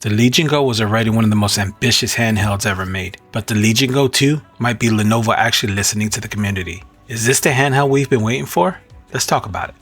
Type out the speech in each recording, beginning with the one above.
The Legion Go was already one of the most ambitious handhelds ever made, but the Legion Go 2 might be Lenovo actually listening to the community. Is this the handheld we've been waiting for? Let's talk about it.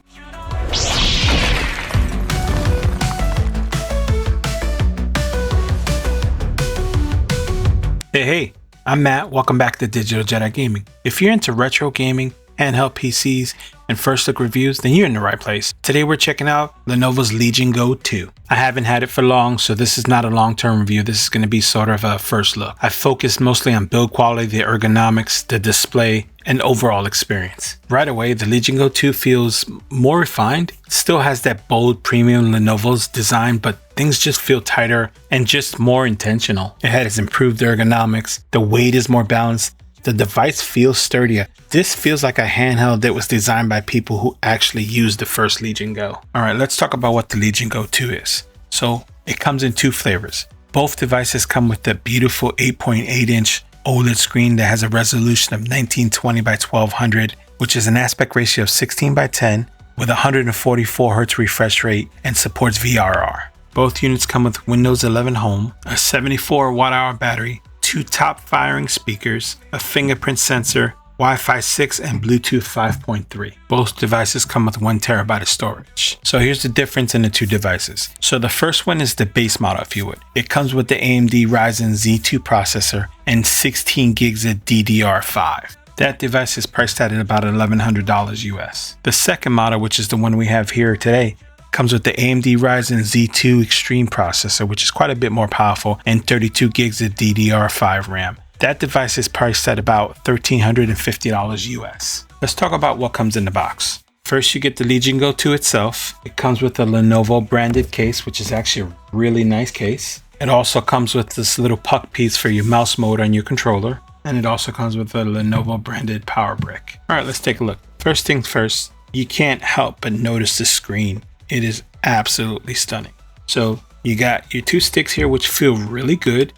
Hey, I'm Matt. Welcome back to Digital Jedi Gaming. If you're into retro gaming, handheld PCs, and first look reviews, then you're in the right place. Today we're checking out Lenovo's Legion Go 2. I haven't had it for long, so this is not a long-term review. This is going to be sort of a first look. I focused mostly on build quality, the ergonomics, the display, and overall experience. Right away, the Legion Go 2 feels more refined. It still has that bold premium Lenovo's design, but things just feel tighter and just more intentional. It has improved ergonomics. The weight is more balanced. The device feels sturdier. This feels like a handheld that was designed by people who actually used the first Legion Go. Alright, let's talk about what the Legion Go 2 is. So, it comes in two flavors. Both devices come with the beautiful 8.8-inch OLED screen that has a resolution of 1920 by 1200, which is an aspect ratio of 16 by 10 with 144 Hz refresh rate and supports VRR. Both units come with Windows 11 Home, a 74 watt-hour battery, 2 top-firing speakers, a fingerprint sensor, Wi-Fi 6, and Bluetooth 5.3. Both devices come with 1 TB of storage. So here's the difference in the two devices. So the first one is the base model, if you would. It comes with the AMD Ryzen Z2 processor and 16 gigs of DDR5. That device is priced at about $1,100 US. The second model, which is the one we have here today, comes with the AMD Ryzen Z2 Extreme processor, which is quite a bit more powerful, and 32 gigs of DDR5 RAM. That device is priced at about $1,350 US. Let's talk about what comes in the box. First, you get the Legion Go 2 itself. It comes with a Lenovo branded case, which is actually a really nice case. It also comes with this little puck piece for your mouse mode on your controller. And it also comes with a Lenovo branded power brick. All right, let's take a look. First things first, you can't help but notice the screen. It is absolutely stunning. So you got your two sticks here, which feel really good.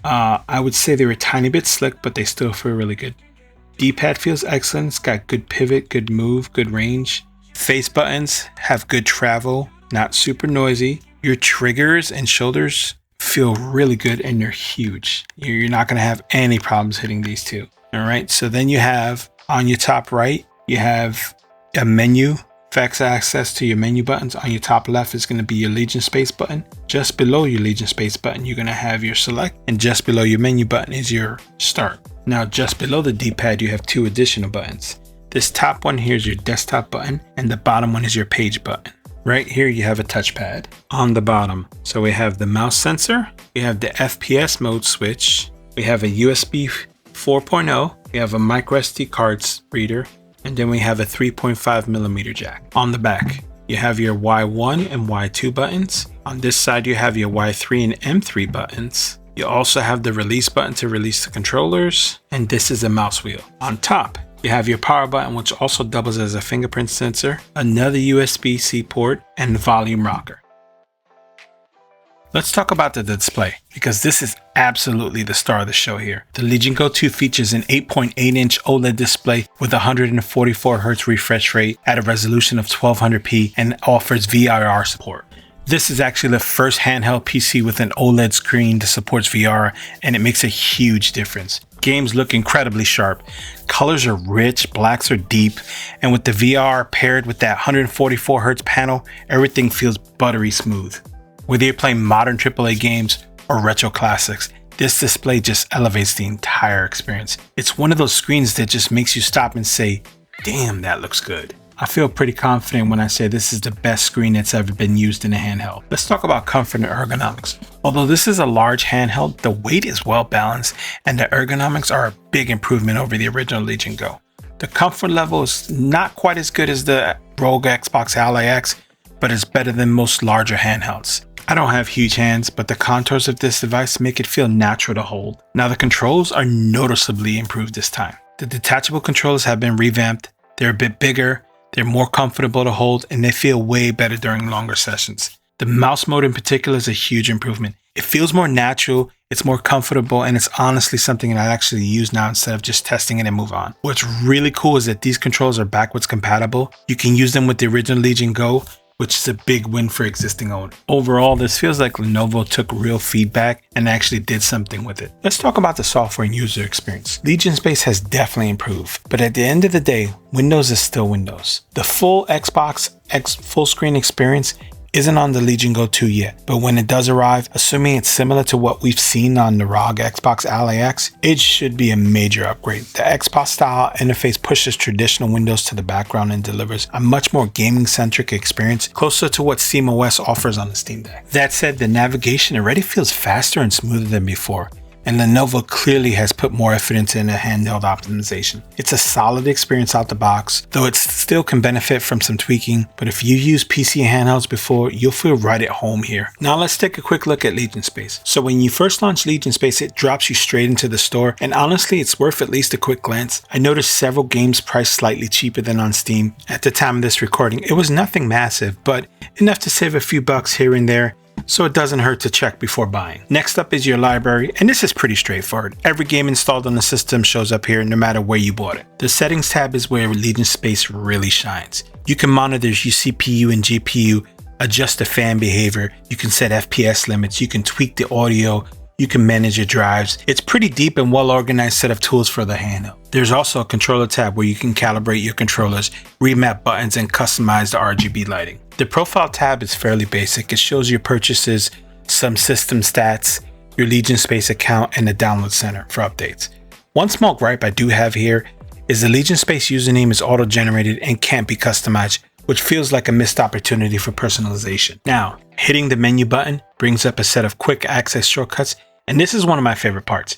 I would say they're a tiny bit slick, but they still feel really good. D-pad feels excellent. It's got good pivot, good move, good range. Face buttons have good travel, not super noisy. Your triggers and shoulders feel really good, and they're huge. You're not going to have any problems hitting these two. All right. So then you have on your top right, you have a menu. Fast access to your menu buttons. On your top left is going to be your Legion Space button. Just below your Legion Space button, you're going to have your select, and just below your menu button is your start. Now, just below the D-pad, you have two additional buttons. This top one here is your desktop button, and the bottom one is your page button. Right here, you have a touchpad on the bottom. So we have the mouse sensor, we have the FPS mode switch, we have a USB 4.0, we have a micro SD cards reader, and then we have a 3.5mm jack. On the back, you have your Y1 and Y2 buttons. On this side, you have your Y3 and M3 buttons. You also have the release button to release the controllers, and this is a mouse wheel. On top, you have your power button, which also doubles as a fingerprint sensor, another USB-C port, and the volume rocker. Let's talk about the display, because this is absolutely the star of the show here. The Legion Go 2 features an 8.8-inch OLED display with 144 Hz refresh rate at a resolution of 1200p and offers VRR support. This is actually the first handheld PC with an OLED screen that supports VR, and it makes a huge difference. Games look incredibly sharp. Colors are rich, blacks are deep, and with the VR paired with that 144 Hz panel, everything feels buttery smooth. Whether you're playing modern AAA games or retro classics, this display just elevates the entire experience. It's one of those screens that just makes you stop and say, damn, that looks good. I feel pretty confident when I say this is the best screen that's ever been used in a handheld. Let's talk about comfort and ergonomics. Although this is a large handheld, the weight is well balanced and the ergonomics are a big improvement over the original Legion Go. The comfort level is not quite as good as the Rogue Xbox Ally X, but it's better than most larger handhelds. I don't have huge hands, but the contours of this device make it feel natural to hold. Now the controls are noticeably improved this time. The detachable controllers have been revamped. They're a bit bigger, they're more comfortable to hold, and they feel way better during longer sessions. The mouse mode in particular is a huge improvement. It feels more natural, it's more comfortable, and it's honestly something that I actually use now instead of just testing it and move on. What's really cool is that these controls are backwards compatible. You can use them with the original Legion Go, which is a big win for existing owners. Overall, this feels like Lenovo took real feedback and actually did something with it. Let's talk about the software and user experience. Legion Space has definitely improved, but at the end of the day, Windows is still Windows. The full Xbox full screen experience isn't on the Legion Go 2 yet, but when it does arrive, assuming it's similar to what we've seen on the ROG Xbox Ally X, it should be a major upgrade. The Xbox style interface pushes traditional Windows to the background and delivers a much more gaming-centric experience closer to what SteamOS offers on the Steam Deck. That said, the navigation already feels faster and smoother than before, and Lenovo clearly has put more effort into the handheld optimization. It's a solid experience out the box, though it still can benefit from some tweaking, but if you used PC handhelds before, you'll feel right at home here. Now let's take a quick look at Legion Space. So when you first launch Legion Space, it drops you straight into the store, and honestly, it's worth at least a quick glance. I noticed several games priced slightly cheaper than on Steam. At the time of this recording, it was nothing massive, but enough to save a few bucks here and there, so it doesn't hurt to check before buying. Next up is your library, and this is pretty straightforward. Every game installed on the system shows up here no matter where you bought it. The settings tab is where Legion Space really shines. You can monitor your CPU and GPU, adjust the fan behavior, you can set FPS limits, you can tweak the audio, you can manage your drives. It's pretty deep and well organized set of tools for the handheld. There's also a controller tab where you can calibrate your controllers, remap buttons, and customize the RGB lighting. The profile tab is fairly basic. It shows your purchases, some system stats, your Legion Space account, and the download center for updates. One small gripe I do have here is the Legion Space username is auto-generated and can't be customized, which feels like a missed opportunity for personalization. Now, hitting the menu button brings up a set of quick access shortcuts, and this is one of my favorite parts.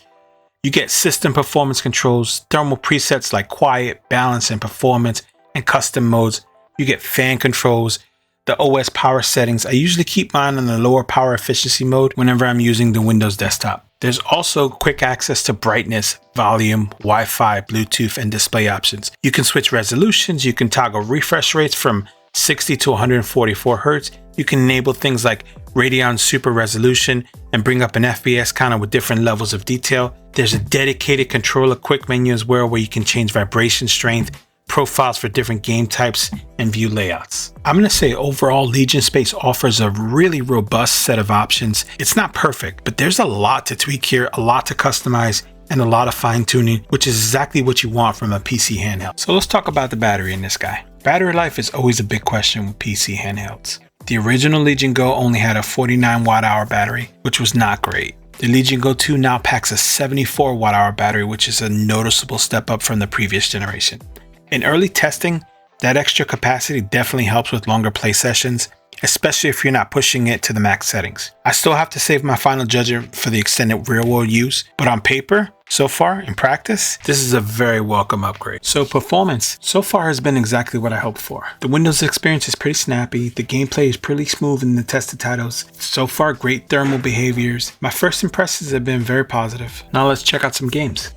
You get system performance controls, thermal presets like quiet, balance, and performance, and custom modes. You get fan controls, the OS power settings. I usually keep mine on the lower power efficiency mode whenever I'm using the Windows desktop. There's also quick access to brightness, volume, Wi-Fi, Bluetooth, and display options. You can switch resolutions, you can toggle refresh rates from 60 to 144 Hz. You can enable things like Radeon Super Resolution and bring up an FPS counter with different levels of detail. There's a dedicated controller quick menu as well where you can change vibration strength, profiles for different game types, and view layouts. I'm going to say overall Legion Space offers a really robust set of options. It's not perfect, but there's a lot to tweak here, a lot to customize, and a lot of fine tuning, which is exactly what you want from a PC handheld. So let's talk about the battery in this guy. Battery life is always a big question with PC handhelds. The original Legion Go only had a 49 watt-hour battery, which was not great. The Legion Go 2 now packs a 74 watt-hour battery, which is a noticeable step up from the previous generation. In early testing, that extra capacity definitely helps with longer play sessions, especially if you're not pushing it to the max settings. I still have to save my final judgment for the extended real-world use, but on paper, so far, in practice, this is a very welcome upgrade. So performance, so far has been exactly what I hoped for. The Windows experience is pretty snappy, the gameplay is pretty smooth in the tested titles. So far, great thermal behaviors. My first impressions have been very positive. Now let's check out some games.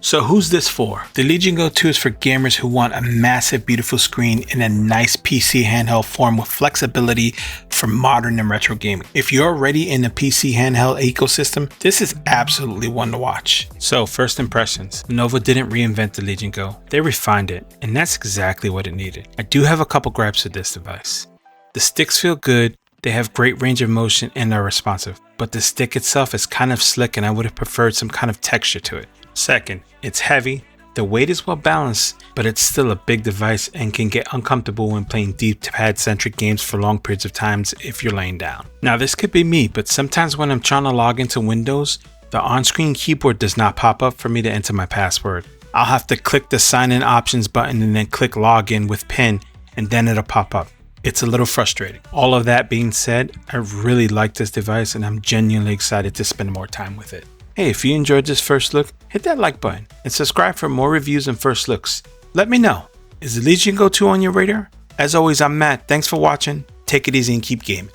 So who's this for? The Legion Go 2 is for gamers who want a massive, beautiful screen in a nice PC handheld form with flexibility for modern and retro gaming. If you're already in the PC handheld ecosystem, this is absolutely one to watch. So first impressions, Lenovo didn't reinvent the Legion Go, they refined it, and that's exactly what it needed. I do have a couple gripes with this device. The sticks feel good, they have great range of motion and are responsive, but the stick itself is kind of slick and I would have preferred some kind of texture to it. Second, it's heavy, the weight is well balanced, but it's still a big device and can get uncomfortable when playing deep pad centric games for long periods of times if you're laying down. Now this could be me, but sometimes when I'm trying to log into Windows, the on-screen keyboard does not pop up for me to enter my password. I'll have to click the sign in options button and then click login with PIN and then it'll pop up. It's a little frustrating. All of that being said, I really like this device and I'm genuinely excited to spend more time with it. Hey, if you enjoyed this first look, hit that like button and subscribe for more reviews and first looks. Let me know, is the Legion Go 2 on your radar? As always, I'm Matt. Thanks for watching. Take it easy and keep gaming.